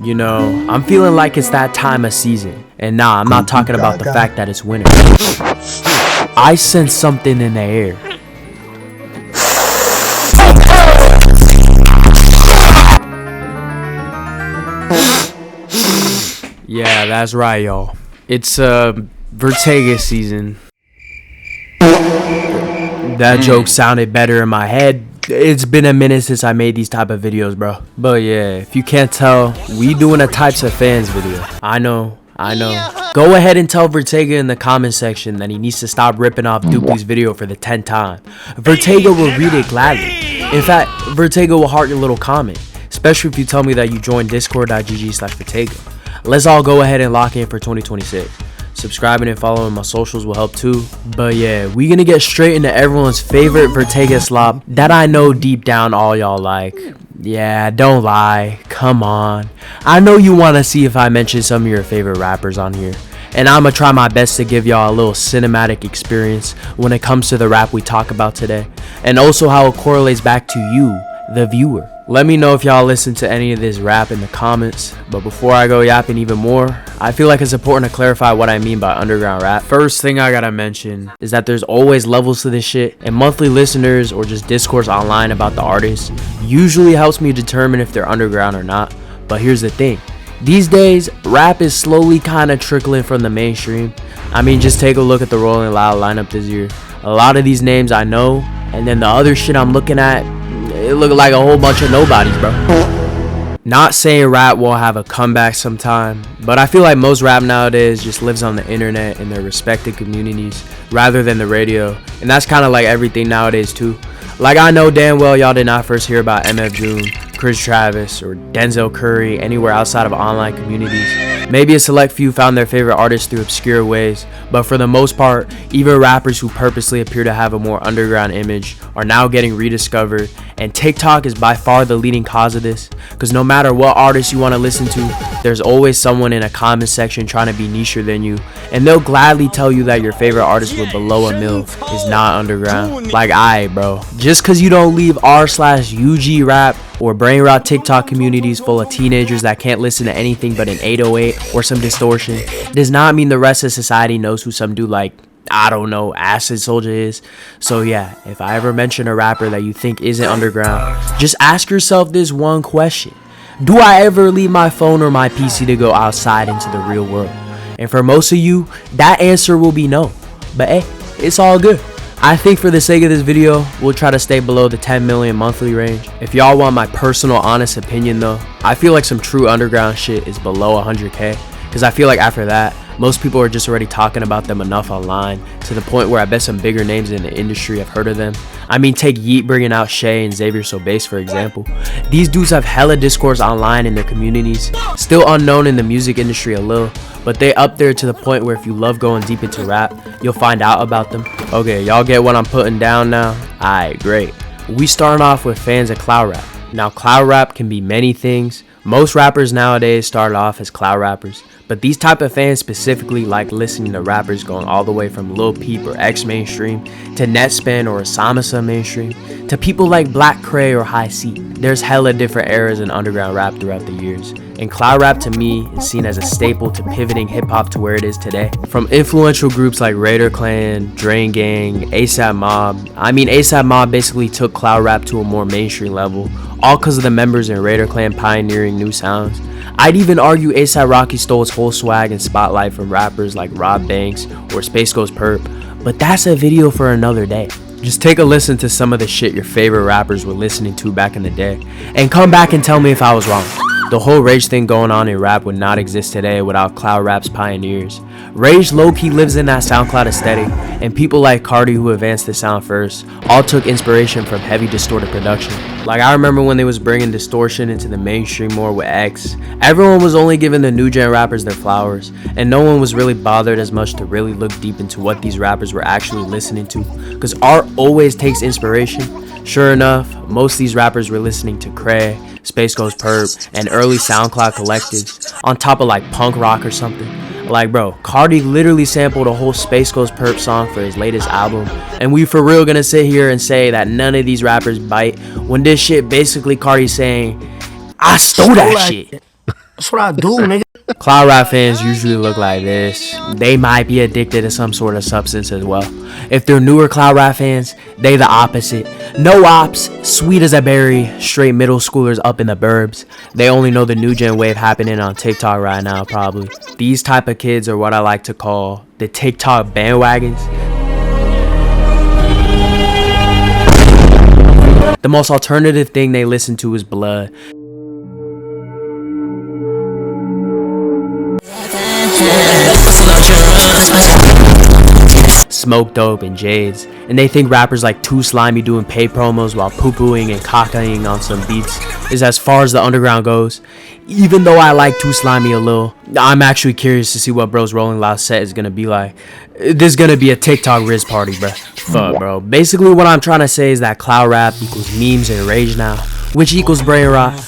You know, I'm feeling like it's that time of season. And nah, I'm not talking about the fact that it's winter. I sense something in the air. Yeah, that's right, y'all. It's Vertega season. That joke sounded better in my head. It's been a minute since I made these type of videos, bro. But yeah, if you can't tell, we doing a types of fans video. I know. Go ahead and tell Vertega in the comment section that he needs to stop ripping off Dupley's video for the 10th time. Vertega will read it gladly. In fact, Vertega will heart your little comment, especially if you tell me that you joined discord.gg/Vertega. Let's all go ahead and lock in for 2026. Subscribing and following my socials will help too. But yeah, we gonna get straight into everyone's favorite Vertega slop that I know deep down all y'all like. Yeah, don't lie. Come on. I know you want to see if I mention some of your favorite rappers on here. And I'm gonna try my best to give y'all a little cinematic experience when it comes to the rap we talk about today. And also how it correlates back to you, the viewer. Let me know if y'all listen to any of this rap in the comments. But before I go yapping even more, I feel like it's important to clarify what I mean by underground rap. First thing I gotta mention is that there's always levels to this shit, and monthly listeners or just discourse online about the artist usually helps me determine if they're underground or not. But here's the thing. These days, rap is slowly kinda trickling from the mainstream. I mean, just take a look at the Rolling Loud lineup this year. A lot of these names I know, and then the other shit I'm looking at, it look like a whole bunch of nobodies, bro. Not saying rap won't have a comeback sometime, but I feel like most rap nowadays just lives on the internet in their respective communities rather than the radio. And that's kind of like everything nowadays too. Like, I know damn well y'all did not first hear about MF Doom, Chris Travis, or Denzel Curry anywhere outside of online communities. Maybe a select few found their favorite artists through obscure ways, but for the most part, even rappers who purposely appear to have a more underground image are now getting rediscovered, and TikTok is by far the leading cause of this, because no matter what artist you want to listen to, there's always someone in a comment section trying to be nicher than you, and they'll gladly tell you that your favorite artist with below a mil is not underground. Like, aight, bro. Just because you don't leave r/UG rap or brain rot TikTok communities full of teenagers that can't listen to anything but an 808 or some distortion does not mean the rest of society knows who some dude like, I don't know, Acid Soldier is. So yeah, if I ever mention a rapper that you think isn't underground, just ask yourself this one question. Do I ever leave my phone or my PC to go outside into the real world? And for most of you, that answer will be no. But hey, it's all good. I think for the sake of this video, we'll try to stay below the 10 million monthly range. If y'all want my personal honest opinion though, I feel like some true underground shit is below 100k, because I feel like after that, most people are just already talking about them enough online to the point where I bet some bigger names in the industry have heard of them. I mean, take Yeet bringing out Shay and Xavier Sobase for example. These dudes have hella discourse online in their communities, still unknown in the music industry a little, but they up there to the point where if you love going deep into rap, you'll find out about them. Okay, y'all get what I'm putting down now? Alright, great. We starting off with fans of cloud rap. Now, cloud rap can be many things. Most rappers nowadays start off as cloud rappers, but these type of fans specifically like listening to rappers going all the way from Lil Peep or X mainstream to Netspin or Asamasa mainstream to people like Black Cray or High C. There's hella different eras in underground rap throughout the years, and cloud rap to me is seen as a staple to pivoting hip hop to where it is today. From influential groups like Raider Clan, Drain Gang, ASAP Mob. I mean, ASAP Mob basically took cloud rap to a more mainstream level, all because of the members in Raider Clan pioneering new sounds. I'd even argue ASAP Rocky stole its whole swag and spotlight from rappers like Rob Banks or Space Ghost Perp, but that's a video for another day. Just take a listen to some of the shit your favorite rappers were listening to back in the day, and come back and tell me if I was wrong. The whole rage thing going on in rap would not exist today without cloud rap's pioneers. Rage low-key lives in that SoundCloud aesthetic, and people like Cardi who advanced the sound first all took inspiration from heavy distorted production. Like, I remember when they was bringing distortion into the mainstream more with X, everyone was only giving the new gen rappers their flowers, and no one was really bothered as much to really look deep into what these rappers were actually listening to, because art always takes inspiration. Sure enough, most of these rappers were listening to Cray, Space Ghost Perp, and early SoundCloud collectives, on top of like punk rock or something. Like, bro, Cardi literally sampled a whole Space Ghost Perp song for his latest album, and we for real gonna sit here and say that none of these rappers bite when this shit basically Cardi saying, I stole that shit. That's what I do, nigga. Cloud rap fans usually look like this. They might be addicted to some sort of substance as well. If they're newer cloud rap fans, they the opposite. No ops, sweet as a berry, straight middle schoolers up in the burbs. They only know the new gen wave happening on TikTok right now probably. These type of kids are what I like to call the TikTok bandwagons. The most alternative thing they listen to is blood. Smoke dope and jades, and they think rappers like Too Slimy doing paid promos while poo-pooing and cocking on some beats is as far as the underground goes. Even though I like Too Slimy a little, I'm actually curious to see what bro's Rolling Loud set is gonna be like. This is gonna be a TikTok Riz party, bro. Fuck, bro. Basically what I'm trying to say is that cloud rap equals memes and rage now, which equals brain rot,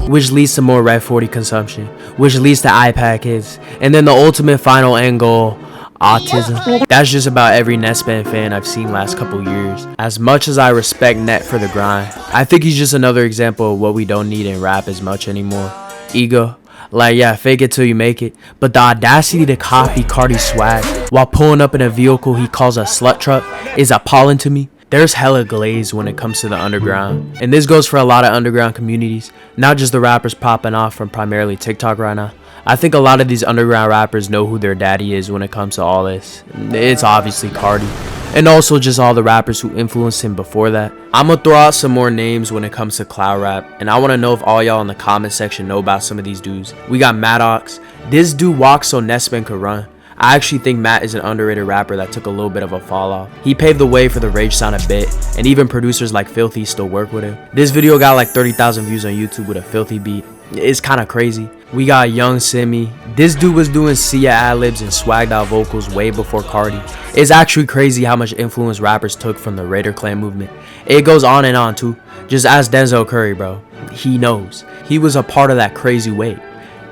which leads to more Red 40 consumption, which leads to iPad kids, and then the ultimate final end goal, autism. That's just about every Netspan fan I've seen last couple years. As much as I respect Net for the grind, I think he's just another example of what we don't need in rap as much anymore. Ego. Like, yeah, fake it till you make it, but the audacity to copy Cardi's swag while pulling up in a vehicle he calls a slut truck is appalling to me. There's hella glaze when it comes to the underground, and this goes for a lot of underground communities, not just the rappers popping off from primarily TikTok right now. I think a lot of these underground rappers know who their daddy is when it comes to all this. It's obviously Cardi, and also just all the rappers who influenced him before that. I'm gonna throw out some more names when it comes to cloud rap, and I want to know if all y'all in the comment section know about some of these dudes. We got Maddox. This dude walks so Netspan could run. I actually think Matt is an underrated rapper that took a little bit of a fall off. He paved the way for the rage sound a bit, and even producers like Filthy still work with him. This video got like 30,000 views on YouTube with a Filthy beat. It's kind of crazy. We got Young Simi. This dude was doing Sia ad-libs and swagged out vocals way before Cardi. It's actually crazy how much influence rappers took from the Raider Clan movement. It goes on and on too. Just ask Denzel Curry, bro. He knows. He was a part of that crazy wave.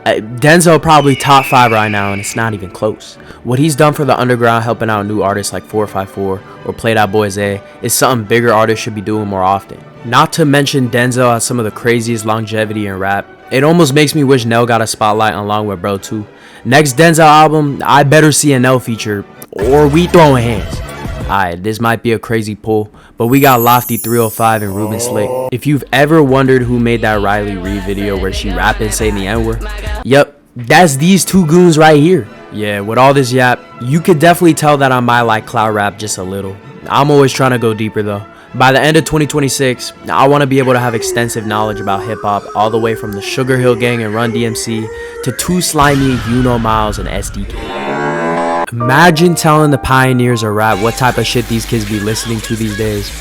Denzel probably top 5 right now, and it's not even close. What he's done for the underground, helping out new artists like 454 or Play That Boy Zay, is something bigger artists should be doing more often. Not to mention Denzel has some of the craziest longevity in rap. It almost makes me wish Nell got a spotlight along with bro too. Next Denzel album, I better see a Nell feature, or we throwing hands. Alright, this might be a crazy pull, but we got Lofty 305 and Ruben Slick. If you've ever wondered who made that Riley Reid video where she rapping saying the N-word, yep, that's these two goons right here. Yeah, with all this yap, you could definitely tell that I might like cloud rap just a little. I'm always trying to go deeper though. By the end of 2026, I want to be able to have extensive knowledge about hip-hop all the way from the Sugar Hill Gang and Run DMC to Too Slimy, Miles, and SDK. Imagine telling the pioneers of rap what type of shit these kids be listening to these days.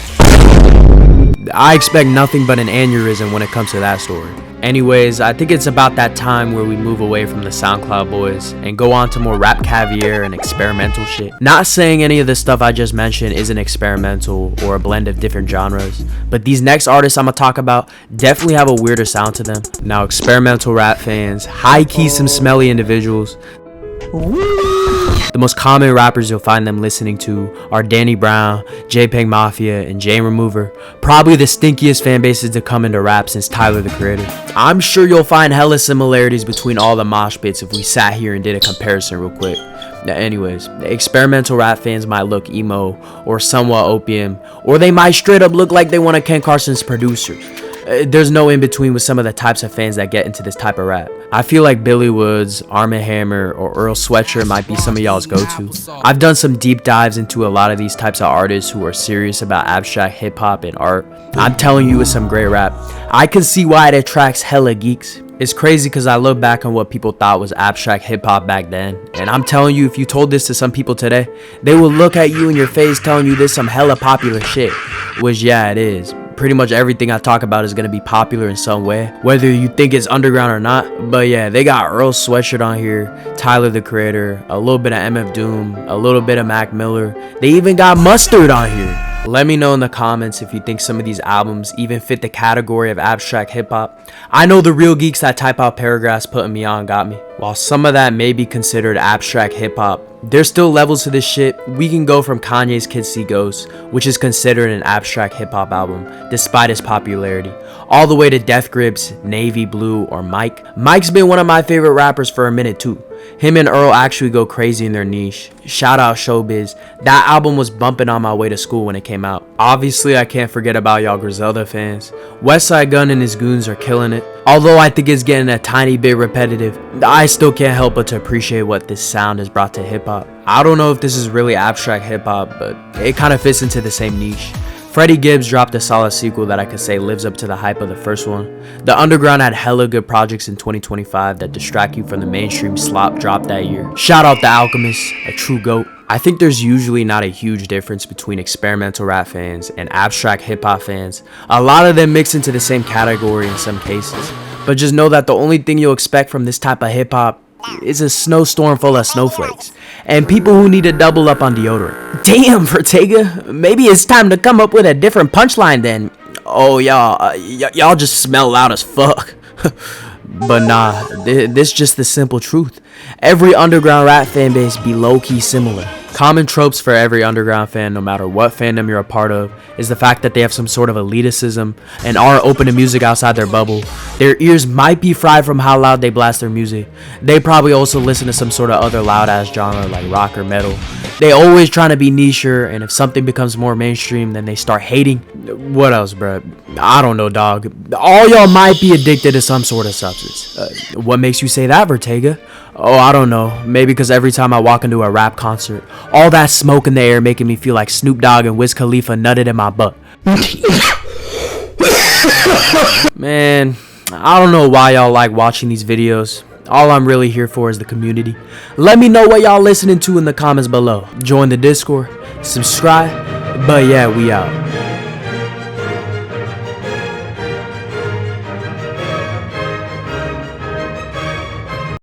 I expect nothing but an aneurysm when it comes to that story. Anyways, I think it's about that time where we move away from the SoundCloud boys and go on to more rap caviar and experimental shit. Not saying any of the stuff I just mentioned isn't experimental or a blend of different genres, but these next artists I'm gonna talk about definitely have a weirder sound to them. Now, experimental rap fans, high-key some smelly individuals. The most common rappers you'll find them listening to are Danny Brown, JPEG Mafia, and Jane Remover. Probably the stinkiest fan bases to come into rap since Tyler the Creator. I'm sure you'll find hella similarities between all the mosh pits if we sat here and did a comparison real quick. Now, anyways, experimental rap fans might look emo or somewhat opium, or they might straight up look like they want a Ken Carson's producer. There's no in between with some of the types of fans that get into this type of rap. I feel like Billy Woods, Arm & Hammer, or Earl Sweatshirt might be some of y'all's go-to. I've done some deep dives into a lot of these types of artists who are serious about abstract hip-hop and art. I'm telling you, it's some great rap. I can see why it attracts hella geeks. It's crazy because I look back on what people thought was abstract hip-hop back then, and I'm telling you, if you told this to some people today, they will look at you in your face telling you this some hella popular shit. Which, yeah, it is. Pretty much everything I talk about is going to be popular in some way, whether you think it's underground or not. But yeah, they got Earl Sweatshirt on here, Tyler the Creator, a little bit of MF Doom, a little bit of Mac Miller. They even got Mustard on here. Let me know in the comments if you think some of these albums even fit the category of abstract hip-hop. I know the real geeks that type out paragraphs putting me on got me. While some of that may be considered abstract hip-hop, there's still levels to this shit. We can go from Kanye's Kids See Ghosts, which is considered an abstract hip-hop album despite its popularity, all the way to Death Grip's Navy Blue or Mike. Mike's been one of my favorite rappers for a minute too. Him and Earl actually go crazy in their niche. Shout out Showbiz. That album was bumping on my way to school when it came out. Obviously, I can't forget about y'all Griselda fans. Westside Gunn and his goons are killing it. Although I think it's getting a tiny bit repetitive, I still can't help but to appreciate what this sound has brought to hip-hop. I don't know if this is really abstract hip-hop, but it kind of fits into the same niche. Freddie Gibbs dropped a solid sequel that I could say lives up to the hype of the first one. The Underground had hella good projects in 2025 that distract you from the mainstream slop dropped that year. Shout out The Alchemist, a true GOAT. I think there's usually not a huge difference between experimental rap fans and abstract hip-hop fans. A lot of them mix into the same category in some cases. But just know that the only thing you'll expect from this type of hip-hop is a snowstorm full of snowflakes and people who need to double up on deodorant. Damn, Vertega, maybe it's time to come up with a different punchline then. Oh, y'all just smell loud as fuck. But nah, this just the simple truth. Every underground rap fan base be low-key similar. Common tropes for every underground fan, no matter what fandom you're a part of, is the fact that they have some sort of elitism and aren't open to music outside their bubble. Their ears might be fried from how loud they blast their music. They probably also listen to some sort of other loud-ass genre like rock or metal. They always trying to be nicher, and if something becomes more mainstream, then they start hating. What else, bruh? I don't know, dog. All y'all might be addicted to some sort of substance. What makes you say that, Vertega? Oh, I don't know. Maybe because every time I walk into a rap concert, all that smoke in the air making me feel like Snoop Dogg and Wiz Khalifa nutted in my butt. Man, I don't know why y'all like watching these videos. All I'm really here for is the community. Let me know what y'all listening to in the comments below. Join the Discord, subscribe, but yeah, we out.